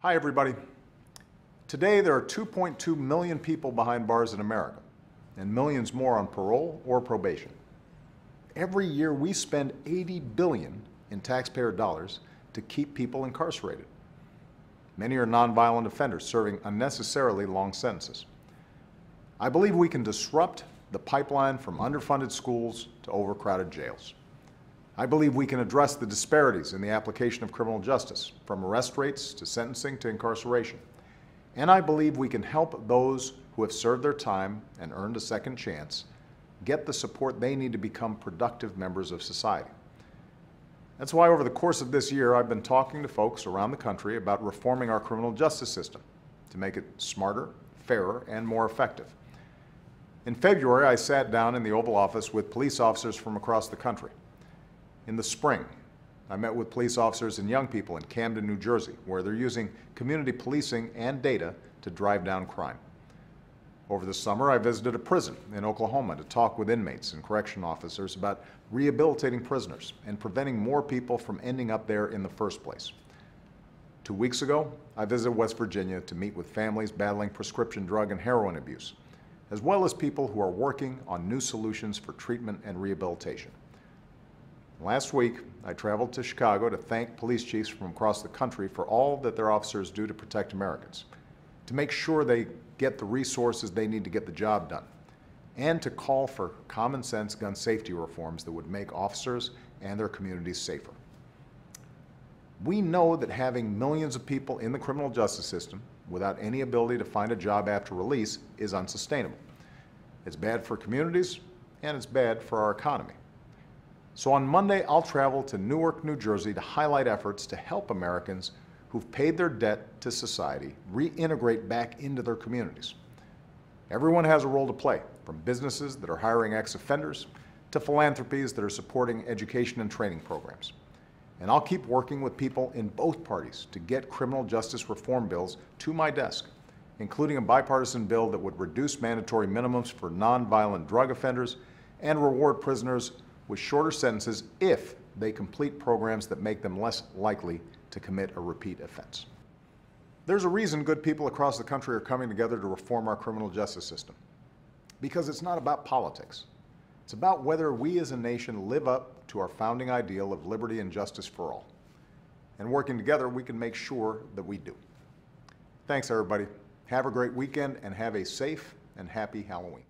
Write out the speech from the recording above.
Hi, everybody. Today, there are 2.2 million people behind bars in America, and millions more on parole or probation. Every year, we spend $80 billion in taxpayer dollars to keep people incarcerated. Many are nonviolent offenders serving unnecessarily long sentences. I believe we can disrupt the pipeline from underfunded schools to overcrowded jails. I believe we can address the disparities in the application of criminal justice, from arrest rates to sentencing to incarceration. And I believe we can help those who have served their time and earned a second chance get the support they need to become productive members of society. That's why over the course of this year, I've been talking to folks around the country about reforming our criminal justice system to make it smarter, fairer, and more effective. In February, I sat down in the Oval Office with police officers from across the country. In the spring, I met with police officers and young people in Camden, New Jersey, where they're using community policing and data to drive down crime. Over the summer, I visited a prison in Oklahoma to talk with inmates and correction officers about rehabilitating prisoners and preventing more people from ending up there in the first place. 2 weeks ago, I visited West Virginia to meet with families battling prescription drug and heroin abuse, as well as people who are working on new solutions for treatment and rehabilitation. Last week, I traveled to Chicago to thank police chiefs from across the country for all that their officers do to protect Americans, to make sure they get the resources they need to get the job done, and to call for common sense gun safety reforms that would make officers and their communities safer. We know that having millions of people in the criminal justice system without any ability to find a job after release is unsustainable. It's bad for communities, and it's bad for our economy. So on Monday, I'll travel to Newark, New Jersey to highlight efforts to help Americans who've paid their debt to society reintegrate back into their communities. Everyone has a role to play, from businesses that are hiring ex-offenders to philanthropies that are supporting education and training programs. And I'll keep working with people in both parties to get criminal justice reform bills to my desk, including a bipartisan bill that would reduce mandatory minimums for nonviolent drug offenders and reward prisoners with shorter sentences if they complete programs that make them less likely to commit a repeat offense. There's a reason good people across the country are coming together to reform our criminal justice system. Because it's not about politics. It's about whether we as a nation live up to our founding ideal of liberty and justice for all. And working together, we can make sure that we do. Thanks, everybody. Have a great weekend and have a safe and happy Halloween.